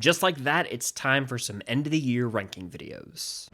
Just like that, it's time for some end of the year ranking videos.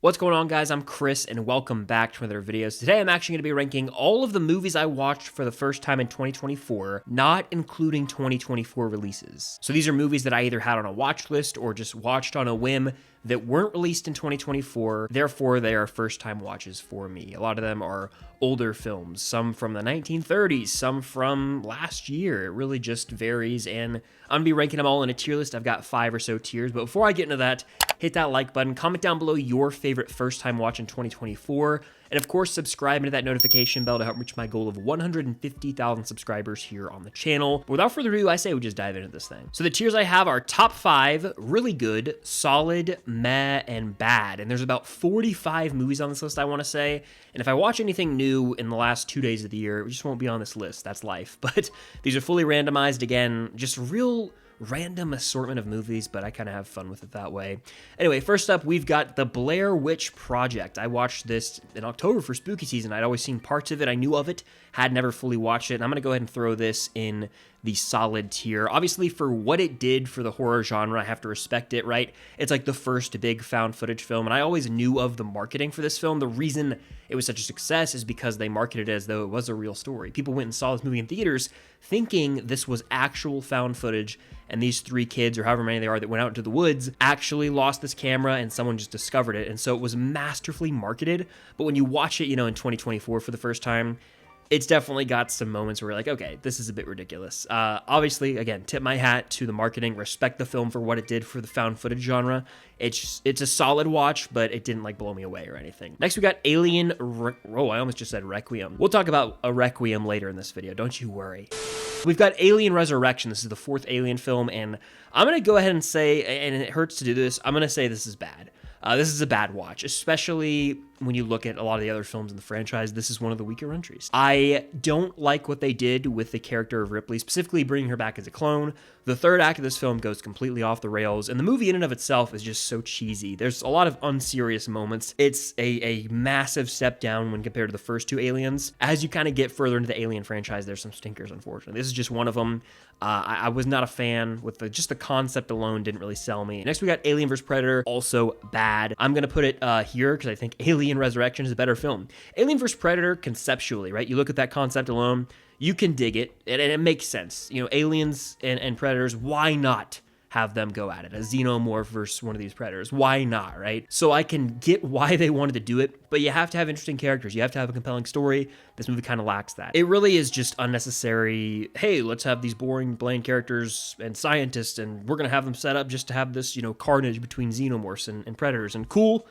What's going on, guys? I'm Chris, and welcome back to another video. Today, I'm actually going to be ranking all of the movies I watched for the first time in 2024, not including 2024 releases. So these are movies that I either had on a watch list or just watched on a whim that weren't released in 2024, therefore they are first-time watches for me. A lot of them are older films, some from the 1930s, some from last year. It really just varies, and I'm going to be ranking them all in a tier list. I've got 5 or so tiers, but before I get into that, hit that like button, comment down below your favorite first-time watch in 2024, and of course, subscribe and hit that notification bell to help reach my goal of 150,000 subscribers here on the channel. But without further ado, I say we just dive into this thing. So the tiers I have are top 5, really good, solid, meh, and bad. And there's about 45 movies on this list, I want to say. And if I watch anything new in the last 2 days of the year, it just won't be on this list. That's life. But these are fully randomized, again, just real random assortment of movies, but I kind of have fun with it that way. Anyway, first up, we've got The Blair Witch Project. I watched this in October for spooky season. I'd always seen parts of it. I knew of it, had never fully watched it. And I'm going to go ahead and throw this in the solid tier. Obviously, for what it did for the horror genre, I have to respect it, right? It's like the first big found footage film, and I always knew of the marketing for this film. The reason it was such a success is because they marketed it as though it was a real story. People went and saw this movie in theaters thinking this was actual found footage, and these 3 kids, or however many they are, that went out into the woods actually lost this camera and someone just discovered it. And so it was masterfully marketed. But when you watch it, you know, in 2024 for the first time, it's definitely got some moments where you're like, okay, this is a bit ridiculous. Obviously, again, tip my hat to the marketing, respect the film for what it did for the found footage genre. It's a solid watch, but it didn't like blow me away or anything. Next, we got Alien, I almost just said Requiem. We'll talk about a Requiem later in this video, don't you worry. We've got Alien Resurrection. This is the 4th Alien film, and I'm going to go ahead and say, and it hurts to do this, I'm going to say this is bad. This is a bad watch, especially when you look at a lot of the other films in the franchise. This is one of the weaker entries. I don't like what they did with the character of Ripley, specifically bringing her back as a clone. The 3rd act of this film goes completely off the rails, and the movie in and of itself is just so cheesy. There's a lot of unserious moments. It's a massive step down when compared to the first 2 Aliens. As you kind of get further into the Alien franchise, there's some stinkers, unfortunately. This is just one of them. I was not a fan with just the concept alone didn't really sell me. Next, we got Alien vs. Predator, also bad. I'm going to put it here because I think Alien Resurrection is a better film. Alien vs. Predator, conceptually, right? You look at that concept alone, you can dig it, and it makes sense. You know, aliens and predators, why not have them go at it? A xenomorph versus one of these predators. Why not, right? So I can get why they wanted to do it, but you have to have interesting characters. You have to have a compelling story. This movie kind of lacks that. It really is just unnecessary. Hey, let's have these boring, bland characters and scientists, and we're going to have them set up just to have this, you know, carnage between xenomorphs and predators. And cool.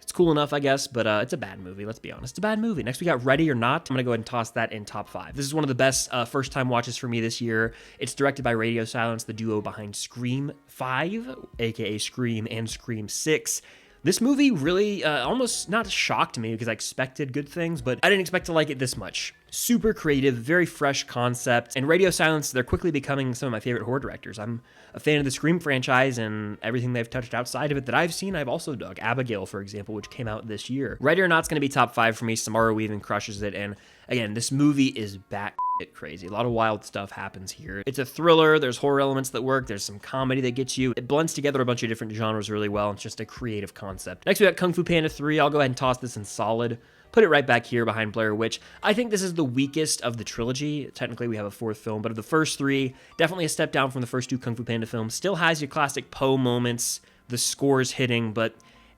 It's cool enough, I guess, but it's a bad movie, let's be honest. It's a bad movie. Next, we got Ready or Not. I'm going to go ahead and toss that in top 5. This is one of the best first-time watches for me this year. It's directed by Radio Silence, the duo behind Scream 5, aka Scream, and Scream 6. This movie really almost not shocked me because I expected good things, but I didn't expect to like it this much. Super creative, very fresh concept, and Radio Silence, they're quickly becoming some of my favorite horror directors. I'm a fan of the Scream franchise, and everything they've touched outside of it that I've seen, I've also dug. Abigail, for example, which came out this year. Ready or Not's going to be top 5 for me. Samara Weaving crushes it, and again, this movie is batshit crazy. A lot of wild stuff happens here. It's a thriller, there's horror elements that work, there's some comedy that gets you. It blends together a bunch of different genres really well. It's just a creative concept. Next, we got Kung Fu Panda 3. I'll go ahead and toss this in solid. Put it right back here behind Blair Witch. I think this is the weakest of the trilogy. Technically, we have a 4th film, but of the first 3, definitely a step down from the first 2 Kung Fu Panda films. Still has your classic Poe moments, the score's hitting, but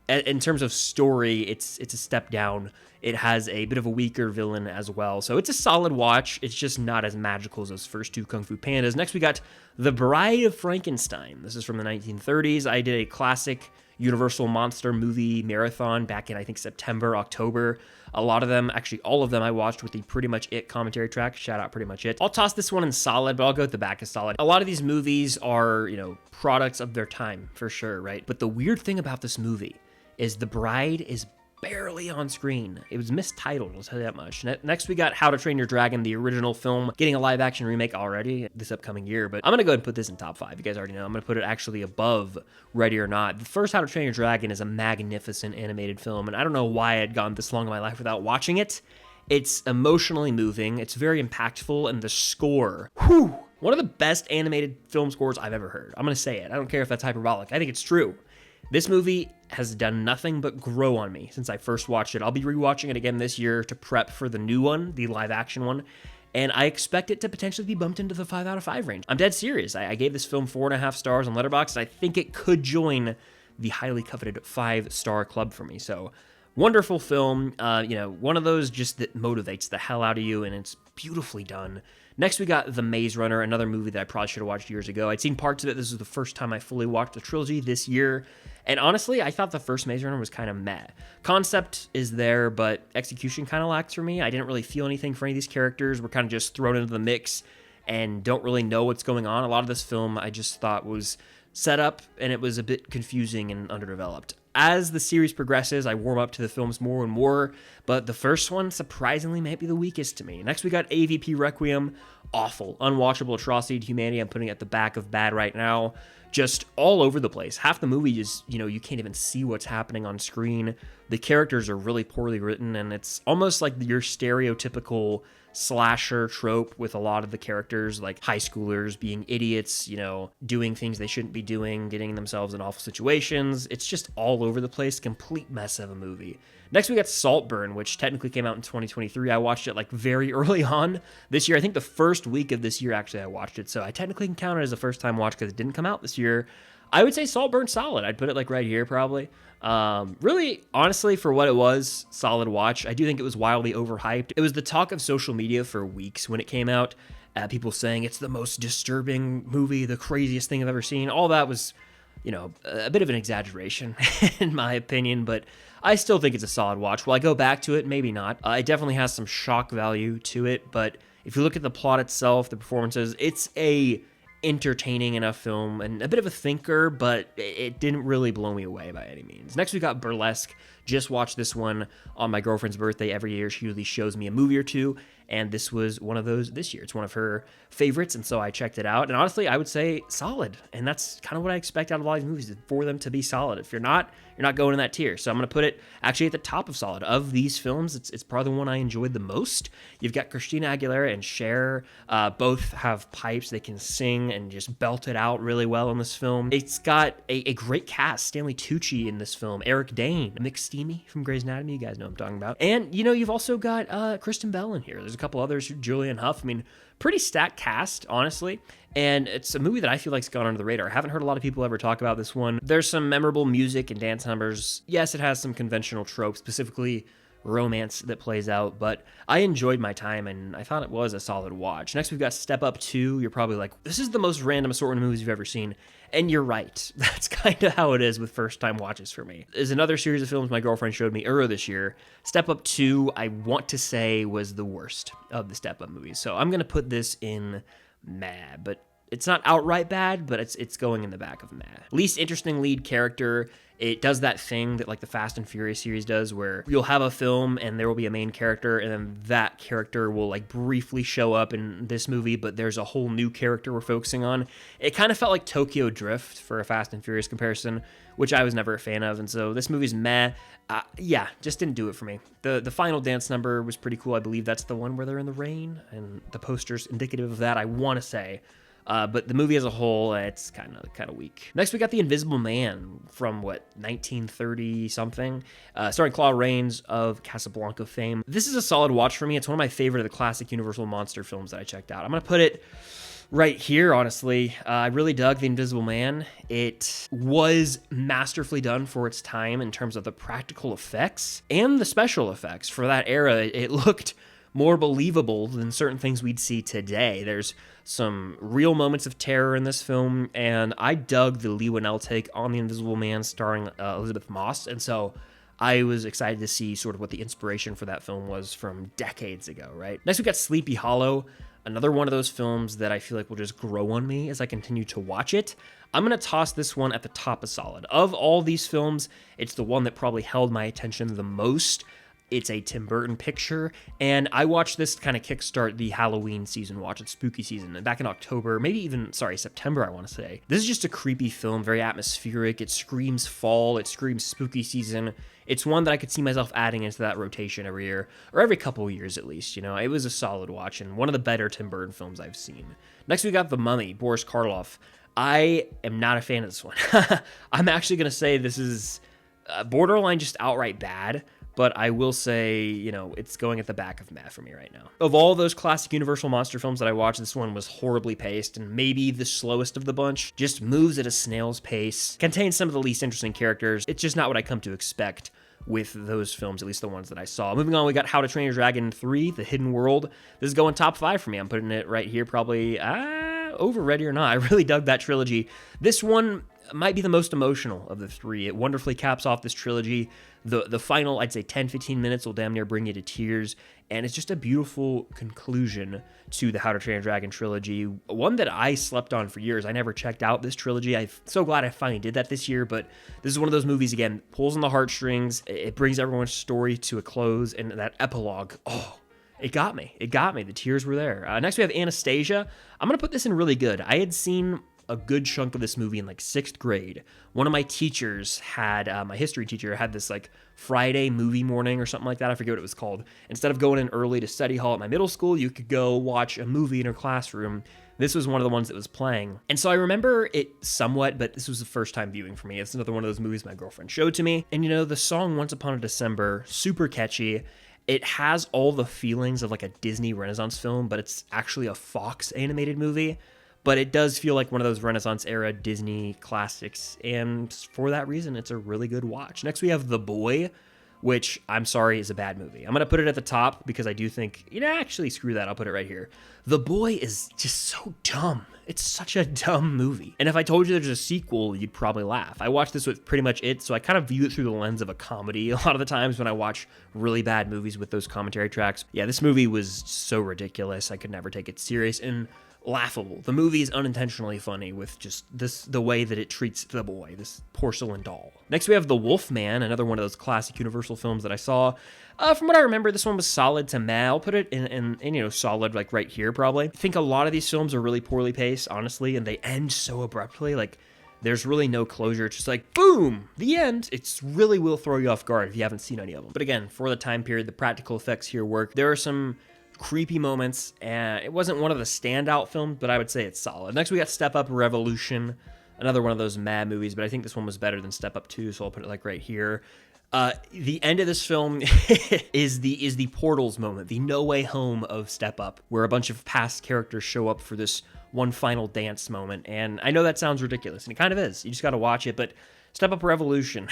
in terms of story, it's a step down. It has a bit of a weaker villain as well. So it's a solid watch. It's just not as magical as those first 2 Kung Fu Pandas. Next, we got The Bride of Frankenstein. This is from the 1930s. I did a classic Universal Monster movie marathon back in, I think, September, October. A lot of them, actually all of them, I watched with the Pretty Much It commentary track. Shout out Pretty Much It. I'll toss this one in solid, but I'll go with the back as solid. A lot of these movies are, you know, products of their time, for sure, right? But the weird thing about this movie is the bride is barely on screen. It was mistitled, I'll tell you that much. Next, we got How to Train Your Dragon, the original film, getting a live-action remake already this upcoming year, but I'm going to go ahead and put this in top 5. You guys already know. I'm going to put it actually above Ready or Not. The first How to Train Your Dragon is a magnificent animated film, and I don't know why I had gone this long in my life without watching it. It's emotionally moving, it's very impactful, and the score, whew, One of the best animated film scores I've ever heard. I'm going to say it. I don't care if that's hyperbolic. I think it's true. This movie has done nothing but grow on me since I first watched it. I'll be rewatching it again this year to prep for the new one, the live action one, and I expect it to potentially be bumped into the 5 out of 5 range. I'm dead serious. I gave this film 4.5 stars on Letterboxd, and I think it could join the highly coveted 5-star club for me. So, wonderful film. One of those just that motivates the hell out of you, and it's beautifully done. Next, we got The Maze Runner, another movie that I probably should have watched years ago. I'd seen parts of it. This was the first time I fully watched the trilogy this year. And honestly, I thought the first Maze Runner was kind of meh. Concept is there, but execution kind of lacks for me. I didn't really feel anything for any of these characters. We're kind of just thrown into the mix and don't really know what's going on. A lot of this film I just thought was set up, and it was a bit confusing and underdeveloped. As the series progresses, I warm up to the films more and more, but the first one, surprisingly, might be the weakest to me. Next, we got AVP Requiem. Awful, unwatchable atrocity to humanity. I'm putting it at the back of bad right now. Just all over the place. Half the movie is, you can't even see what's happening on screen. The characters are really poorly written, and it's almost like your stereotypical slasher trope with a lot of the characters, like high schoolers being idiots, doing things they shouldn't be doing, getting themselves in awful situations. It's just all over the place, complete mess of a movie. Next, we got Saltburn, which technically came out in 2023. I watched it like very early on this year. I think the first week of this year, actually, I watched it. So I technically can count it as a first-time watch because it didn't come out this year. I would say Saltburn solid. I'd put it like right here probably. Really, honestly, for what it was, solid watch. I do think it was wildly overhyped. It was the talk of social media for weeks when it came out. People saying it's the most disturbing movie, the craziest thing I've ever seen. All that was, a bit of an exaggeration in my opinion, but I still think it's a solid watch. Will I go back to it? Maybe not. It definitely has some shock value to it, but if you look at the plot itself, the performances, it's a entertaining enough film and a bit of a thinker, but it didn't really blow me away by any means. Next, we got Burlesque. Just watched this one on my girlfriend's birthday. Every year, she usually shows me a movie or two, and this was one of those this year. It's one of her favorites, and so I checked it out. And honestly, I would say solid, and that's kind of what I expect out of a lot of these movies, is for them to be solid. If you're not going in that tier. So I'm going to put it actually at the top of solid. Of these films, it's probably the one I enjoyed the most. You've got Christina Aguilera and Cher. Both have pipes. They can sing and just belt it out really well in this film. It's got a great cast. Stanley Tucci in this film. Eric Dane. McSteamy from Grey's Anatomy. You guys know what I'm talking about. And, you've also got Kristen Bell in here. There's a couple others. Julianne Hough. Pretty stacked cast, honestly. And it's a movie that I feel like's gone under the radar. I haven't heard a lot of people ever talk about this one. There's some memorable music and dance numbers. Yes, it has some conventional tropes, specifically romance that plays out, but I enjoyed my time and I thought it was a solid watch. Next, we've got Step Up 2. You're probably like, this is the most random assortment of movies you've ever seen. And you're right. That's kind of how it is with first-time watches for me. There's another series of films my girlfriend showed me earlier this year. Step Up 2, I want to say, was the worst of the Step Up movies. So I'm going to put this in meh, but it's not outright bad, but it's going in the back of meh. Least interesting lead character. It does that thing that like the Fast and Furious series does, where you'll have a film and there will be a main character, and then that character will like briefly show up in this movie, but there's a whole new character we're focusing on. It kind of felt like Tokyo Drift for a Fast and Furious comparison, which I was never a fan of, and so this movie's meh. Just didn't do it for me. The final dance number was pretty cool. I believe that's the one where they're in the rain, and the poster's indicative of that, I want to say. But the movie as a whole, it's kind of weak. Next, we got The Invisible Man from, 1930-something, starring Claude Rains of Casablanca fame. This is a solid watch for me. It's one of my favorite of the classic Universal monster films that I checked out. I'm going to put it right here, honestly. I really dug The Invisible Man. It was masterfully done for its time in terms of the practical effects and the special effects. For that era, it looked more believable than certain things we'd see today. There's some real moments of terror in this film, and I dug the Lee Winnell take on The Invisible Man starring Elizabeth Moss, and so I was excited to see sort of what the inspiration for that film was from decades ago, right? Next, we got Sleepy Hollow, another one of those films that I feel like will just grow on me as I continue to watch it. I'm going to toss this one at the top of solid. Of all these films, it's the one that probably held my attention the most. It's a Tim Burton picture, and I watched this to kind of kickstart the Halloween season watch. It's spooky season, and back in October, maybe even, September, I want to say. This is just a creepy film, very atmospheric. It screams fall, it screams spooky season. It's one that I could see myself adding into that rotation every year, or every couple of years at least, you know. It was a solid watch, and one of the better Tim Burton films I've seen. Next, we got The Mummy, Boris Karloff. I am not a fan of this one. I'm actually going to say this is borderline just outright bad, but I will say, you know, it's going at the back of meh for me right now. Of all those classic Universal monster films that I watched, this one was horribly paced and maybe the slowest of the bunch. Just moves at a snail's pace, contains some of the least interesting characters. It's just not what I come to expect with those films, at least the ones that I saw. Moving on, we got How to Train Your Dragon 3, The Hidden World. This is going top 5 for me. I'm putting it right here, probably over Ready or Not. I really dug that trilogy. This one might be the most emotional of the three. It wonderfully caps off this trilogy. The final, I'd say 10-15 minutes will damn near bring you to tears, and it's just a beautiful conclusion to the How to Train Your Dragon trilogy, one that I slept on for years. I never checked out this trilogy. I'm so glad I finally did that this year, but this is one of those movies, again, pulls on the heartstrings. It brings everyone's story to a close, and that epilogue, it got me. It got me. The tears were there. Next, we have Anastasia. I'm going to put this in really good. I had seen a good chunk of this movie in like 6th grade. One of my teachers had, my history teacher had this like Friday movie morning or something like that. I forget what it was called. Instead of going in early to study hall at my middle school, you could go watch a movie in her classroom. This was one of the ones that was playing. And so I remember it somewhat, but this was the first time viewing for me. It's another one of those movies my girlfriend showed to me. And you know, the song Once Upon a December, super catchy. It has all the feelings of like a Disney Renaissance film, but it's actually a Fox animated movie. But it does feel like one of those Renaissance era Disney classics, and for that reason, it's a really good watch. Next, we have The Boy, which I'm sorry is a bad movie. I'm going to put it at the top because I do think, actually screw that, I'll put it right here. The Boy is just so dumb. It's such a dumb movie. And if I told you there's a sequel, you'd probably laugh. I watched this with pretty much it, so I kind of view it through the lens of a comedy a lot of the times when I watch really bad movies with those commentary tracks. Yeah, this movie was so ridiculous. I could never take it serious and laughable. The movie is unintentionally funny with just the way that it treats the boy, this porcelain doll. Next, we have The Wolfman, another one of those classic Universal films that I saw. From what I remember, this one was solid to meh. I'll put it in solid, like right here, probably. I think a lot of these films are really poorly paced, honestly, and they end so abruptly. Like, there's really no closure. It's just like, boom, the end. It really will throw you off guard if you haven't seen any of them. But again, for the time period, the practical effects here work. There are some creepy moments, and it wasn't one of the standout films, but I would say it's solid. Next, we got Step Up Revolution, another one of those mad movies, but I think this one was better than Step Up 2, so I'll put it like right here. The end of this film is the Portals moment, the no way home of Step Up, where a bunch of past characters show up for this one final dance moment. And I know that sounds ridiculous, and it kind of is. You just got to watch it, but Step Up Revolution.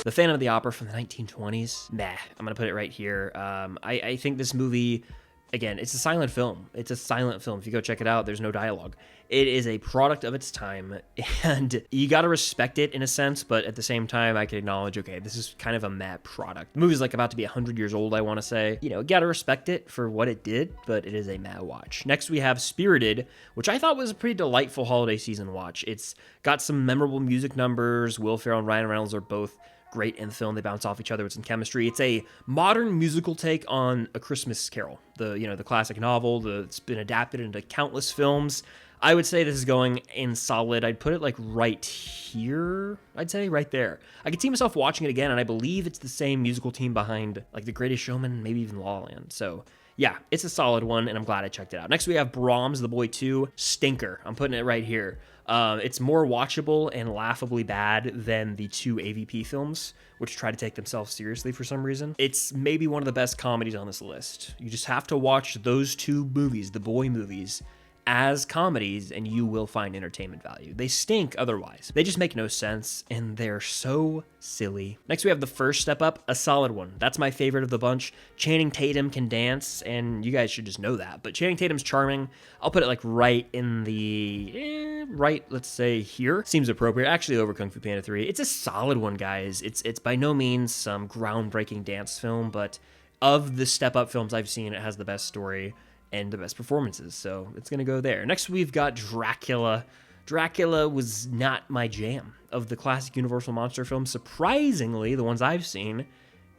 The Phantom of the Opera from the 1920s, meh. I'm going to put it right here. I think this movie, again, it's a silent film. It's a silent film. If you go check it out, there's no dialogue. It is a product of its time, and you got to respect it in a sense, but at the same time, I can acknowledge, okay, this is kind of a mad product. The movie's like about to be 100 years old, I want to say. You got to respect it for what it did, but it is a mad watch. Next, we have Spirited, which I thought was a pretty delightful holiday season watch. It's got some memorable music numbers. Will Ferrell and Ryan Reynolds are both great in the film. They bounce off each other with some chemistry. It's a modern musical take on A Christmas Carol, the classic novel that's been adapted into countless films. I would say this is going in solid. I'd put it like right here. I'd say right there. I could see myself watching it again, and I believe it's the same musical team behind like The Greatest Showman, maybe even La La Land. So yeah, it's a solid one, and I'm glad I checked it out. Next, we have Brahms, The Boy 2, stinker. I'm putting it right here. It's more watchable and laughably bad than the two AVP films, which try to take themselves seriously for some reason. It's maybe one of the best comedies on this list. You just have to watch those two movies, the boy movies, as comedies, and you will find entertainment value. They stink otherwise. They just make no sense, and they're so silly. Next, we have The First Step Up, a solid one. That's my favorite of the bunch. Channing Tatum can dance, and you guys should just know that, but Channing Tatum's charming. I'll put it like right in the, let's say here. Seems appropriate, actually over Kung Fu Panda 3. It's a solid one, guys. It's by no means some groundbreaking dance film, but of the Step Up films I've seen, it has the best story and the best performances, so it's gonna go there. Next, we've got Dracula. Dracula was not my jam. Of the classic Universal monster films, surprisingly, the ones I've seen,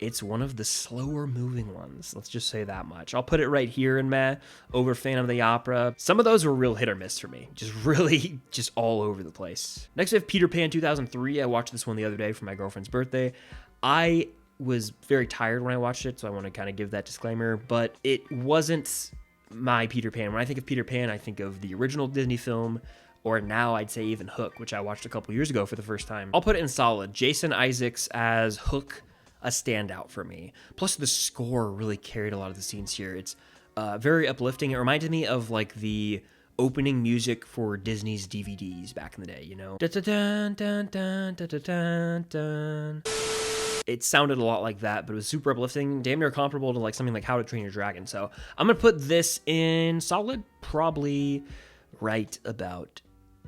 it's one of the slower moving ones. Let's just say that much. I'll put it right here in meh, over Phantom of the Opera. Some of those were real hit or miss for me. Just really just all over the place. Next we have Peter Pan 2003. I watched this one the other day for my girlfriend's birthday. I was very tired when I watched it, so I want to kind of give that disclaimer, but it wasn't my Peter Pan. When I think of Peter Pan, I think of the original Disney film, or now I'd say even Hook, which I watched a couple years ago for the first time. I'll put it in solid. Jason Isaacs as Hook, a standout for me. Plus the score really carried a lot of the scenes here. It's very uplifting. It reminded me of like the opening music for Disney's DVDs back in the day, you know? Dun, dun, dun, dun, dun, dun. It sounded a lot like that, but it was super uplifting, damn near comparable to like something like How to Train Your Dragon. So I'm gonna put this in solid, probably right about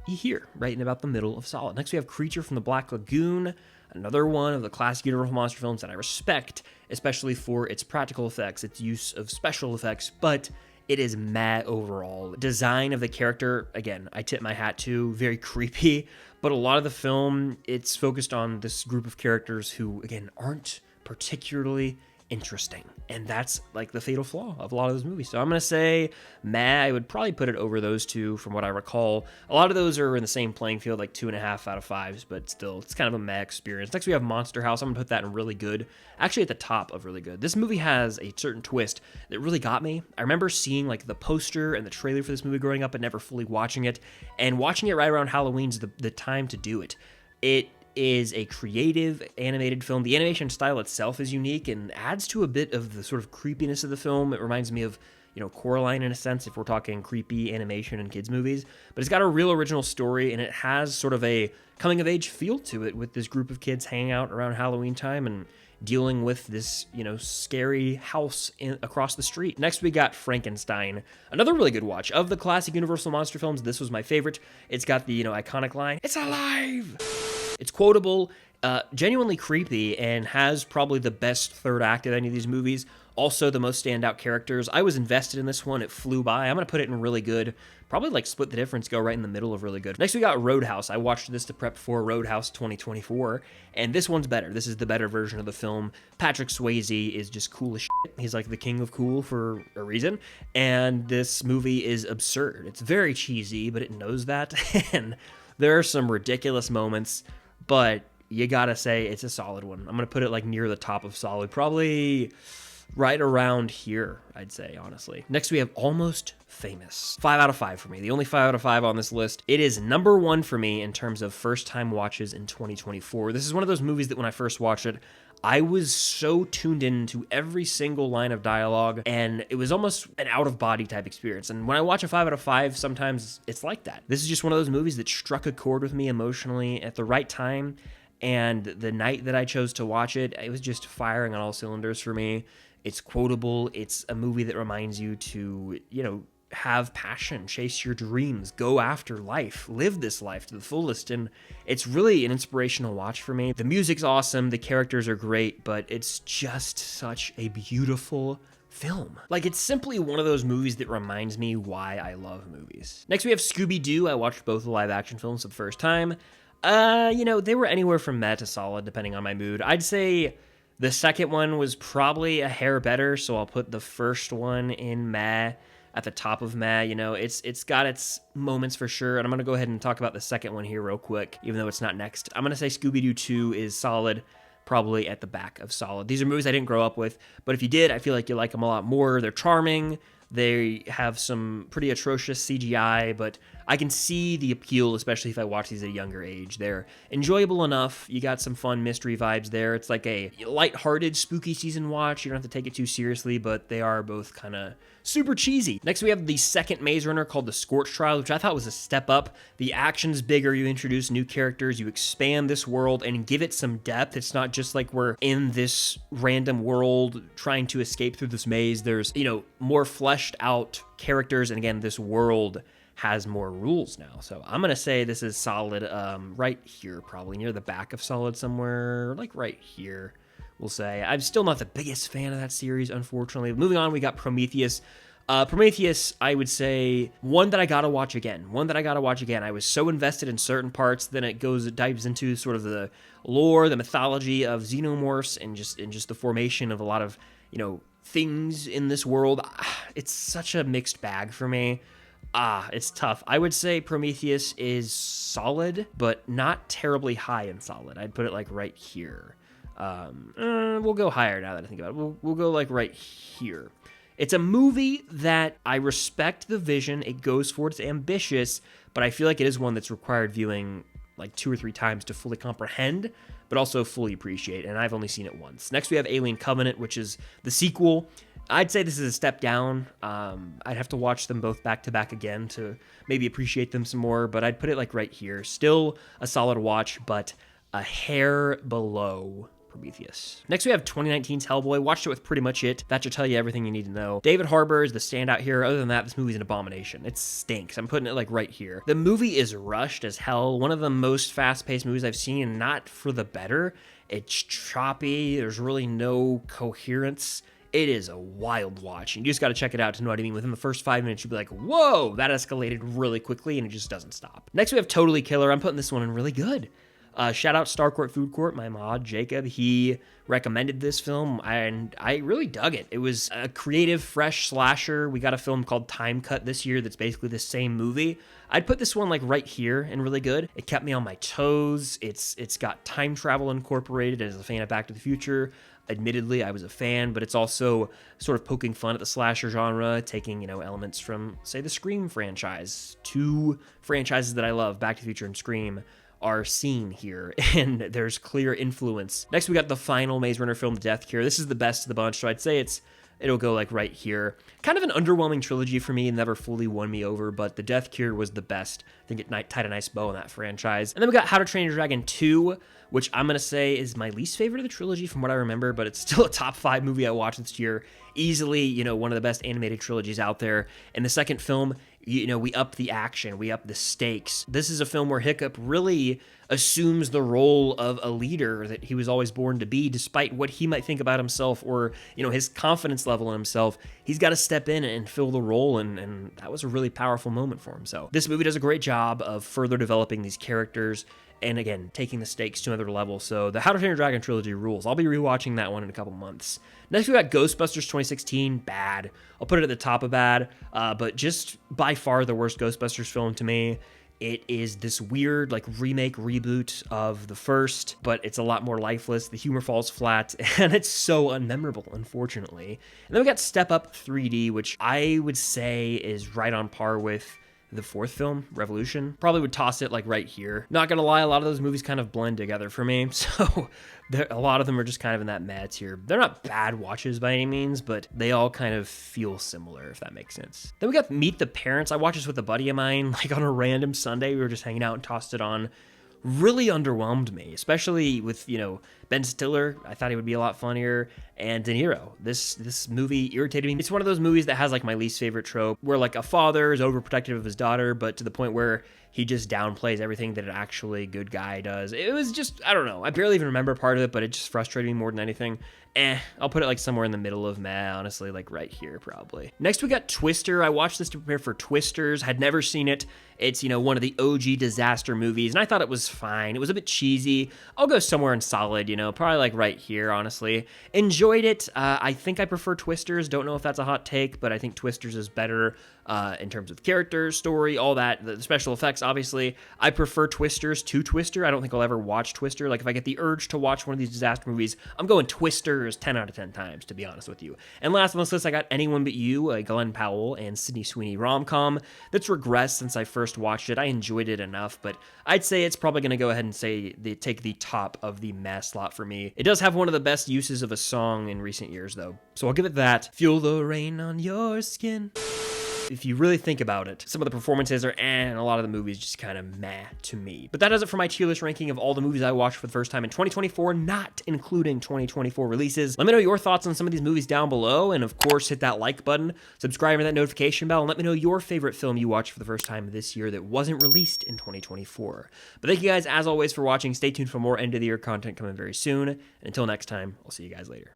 here, right in about the middle of solid. Next we have Creature from the Black Lagoon, another one of the classic Universal monster films that I respect, especially for its practical effects, its use of special effects, but it is meh overall. Design of the character, again, I tip my hat to, very creepy, but a lot of the film, it's focused on this group of characters who, again, aren't particularly interesting. And that's like the fatal flaw of a lot of those movies. So I'm going to say meh. I would probably put it over those two from what I recall. A lot of those are in the same playing field, like 2.5 out of 5s, but still, it's kind of a meh experience. Next, we have Monster House. I'm going to put that in really good. Actually, at the top of really good. This movie has a certain twist that really got me. I remember seeing like the poster and the trailer for this movie growing up and never fully watching it. And watching it right around Halloween's the time to do it. It is a creative animated film. The animation style itself is unique and adds to a bit of the sort of creepiness of the film. It reminds me of, you know, Coraline in a sense, if we're talking creepy animation in kids' movies. But it's got a real original story, and it has sort of a coming-of-age feel to it with this group of kids hanging out around Halloween time and dealing with this, you know, scary house across the street. Next, we got Frankenstein, another really good watch. Of the classic Universal monster films, this was my favorite. It's got the, you know, iconic line, "It's alive!" It's quotable, genuinely creepy, and has probably the best third act of any of these movies. Also, the most standout characters. I was invested in this one. It flew by. I'm going to put it in really good. Probably like split the difference, go right in the middle of really good. Next, we got Roadhouse. I watched this to prep for Roadhouse 2024, and this one's better. This is the better version of the film. Patrick Swayze is just cool as shit. He's like the king of cool for a reason, and this movie is absurd. It's very cheesy, but it knows that, and there are some ridiculous moments, but you gotta say it's a solid one. I'm gonna put it like near the top of solid, probably right around here, I'd say, honestly. Next, we have Almost Famous. 5 out of 5 for me. The only 5 out of 5 on this list. It is number 1 for me in terms of first-time watches in 2024. This is one of those movies that when I first watched it, I was so tuned into every single line of dialogue, and it was almost an out-of-body type experience. And when I watch a 5 out of 5, sometimes it's like that. This is just one of those movies that struck a chord with me emotionally at the right time, and the night that I chose to watch it, it was just firing on all cylinders for me. It's quotable. It's a movie that reminds you to, you know, have passion, chase your dreams, go after life, live this life to the fullest. And it's really an inspirational watch for me. The music's awesome. The characters are great, but it's just such a beautiful film. Like, it's simply one of those movies that reminds me why I love movies. Next, we have Scooby-Doo. I watched both the live action films for the first time. You know, they were anywhere from meh to solid, depending on my mood. I'd say the second one was probably a hair better, so I'll put the first one in meh, at the top of meh. You know, it's got its moments for sure, and I'm going to go ahead and talk about the second one here real quick, even though it's not next. I'm going to say Scooby-Doo 2 is solid, probably at the back of solid. These are movies I didn't grow up with, but if you did, I feel like you like them a lot more. They're charming. They have some pretty atrocious CGI, but I can see the appeal, especially if I watch these at a younger age. They're enjoyable enough. You got some fun mystery vibes there. It's like a lighthearted spooky season watch. You don't have to take it too seriously, but they are both kind of super cheesy. Next, we have the second Maze Runner called The Scorch Trial, which I thought was a step up. The action's bigger. You introduce new characters. You expand this world and give it some depth. It's not just like we're in this random world trying to escape through this maze. There's, you know, more fleshed out characters. And again, this world has more rules now. So I'm going to say this is solid right here, probably near the back of solid somewhere, like right here. We'll say. I'm still not the biggest fan of that series, unfortunately. Moving on, we got Prometheus. Prometheus, I would say one that I gotta watch again. I was so invested in certain parts, then it dives into sort of the lore, the mythology of xenomorphs, and just the formation of a lot of, things in this world. It's such a mixed bag for me. It's tough. I would say Prometheus is solid, but not terribly high in solid. I'd put it like right here. We'll go higher now that I think about it. We'll go like right here. It's a movie that I respect the vision it goes for. It's ambitious, but I feel like it is one that's required viewing like 2 or 3 times to fully comprehend, but also fully appreciate, and I've only seen it once. Next, we have Alien Covenant, which is the sequel. I'd say this is a step down. I'd have to watch them both back to back again to maybe appreciate them some more, but I'd put it like right here. Still a solid watch, but a hair below Prometheus. Next, we have 2019's Hellboy. Watched it with pretty much it. That should tell you everything you need to know. David Harbour is the standout here. Other than that, this movie's an abomination. It stinks. I'm putting it like right here. The movie is rushed as hell. One of the most fast-paced movies I've seen, and not for the better. It's choppy. There's really no coherence. It is a wild watch, and you just got to check it out to know what I mean. Within the first 5 minutes, you'll be like, whoa, that escalated really quickly, and it just doesn't stop. Next, we have Totally Killer. I'm putting this one in really good. Shout out Starcourt Food Court, my mod, Jacob. He recommended this film, and I really dug it. It was a creative, fresh slasher. We got a film called Time Cut this year that's basically the same movie. I'd put this one like right here and really good. It kept me on my toes. It's got time travel incorporated. As a fan of Back to the Future, admittedly, I was a fan, but it's also sort of poking fun at the slasher genre, taking, elements from, say, the Scream franchise. 2 franchises that I love, Back to the Future and Scream, are seen here, and there's clear influence. Next, we got the final Maze Runner film, The Death Cure. This is the best of the bunch, so I'd say it'll go like right here. Kind of an underwhelming trilogy for me, and never fully won me over, but The Death Cure was the best. I think it tied a nice bow on that franchise. And then we got How to Train Your Dragon 2, which I'm gonna say is my least favorite of the trilogy from what I remember, but it's still a top 5 movie I watched this year. Easily, one of the best animated trilogies out there. And the second film, we up the action, we up the stakes. This is a film where Hiccup really assumes the role of a leader that he was always born to be, despite what he might think about himself or, his confidence level in himself. He's got to step in and fill the role, and that was a really powerful moment for him. So this movie does a great job of further developing these characters, and again, taking the stakes to another level. So the How to Train Your Dragon trilogy rules. I'll be rewatching that one in a couple months. Next, we got Ghostbusters 2016, bad. I'll put it at the top of bad, but just by far the worst Ghostbusters film to me. It is this weird, remake, reboot of the first, but it's a lot more lifeless. The humor falls flat, and it's so unmemorable, unfortunately. And then we got Step Up 3D, which I would say is right on par with the fourth film, Revolution. Probably would toss it right here. Not gonna lie, a lot of those movies kind of blend together for me, so a lot of them are just kind of in that mad tier. They're not bad watches by any means, but they all kind of feel similar, if that makes sense. Then we got Meet the Parents. I watched this with a buddy of mine, on a random Sunday. We were just hanging out and tossed it on. Really underwhelmed me, especially with, Ben Stiller. I thought he would be a lot funnier, and De Niro. This movie irritated me. It's one of those movies that has my least favorite trope, where a father is overprotective of his daughter, but to the point where he just downplays everything that an actually good guy does. It was just, I don't know. I barely even remember part of it, but it just frustrated me more than anything. I'll put it somewhere in the middle of meh, honestly, right here probably. Next, we got Twister. I watched this to prepare for Twisters. Had never seen it. It's, one of the OG disaster movies, and I thought it was fine. It was a bit cheesy. I'll go somewhere in solid, probably right here, honestly. Enjoyed it. I think I prefer Twisters. Don't know if that's a hot take, but I think Twisters is better in terms of characters, story, all that. The special effects, obviously. I prefer Twisters to Twister. I don't think I'll ever watch Twister. If I get the urge to watch one of these disaster movies, I'm going Twisters 10 out of 10 times, to be honest with you. And last on this list, I got Anyone But You, a Glenn Powell and Sydney Sweeney rom-com that's regressed since I first watched it. I enjoyed it enough, but I'd say it's probably going to go ahead and take the top of the meh slot for me. It does have one of the best uses of a song in recent years, though, so I'll give it that. Feel the rain on your skin. If you really think about it, some of the performances are and a lot of the movies just kind of meh to me. But that does it for my tier list ranking of all the movies I watched for the first time in 2024, not including 2024 releases. Let me know your thoughts on some of these movies down below, and of course, hit that like button, subscribe to that notification bell, and let me know your favorite film you watched for the first time this year that wasn't released in 2024. But thank you guys, as always, for watching. Stay tuned for more end of the year content coming very soon. And until next time, I'll see you guys later.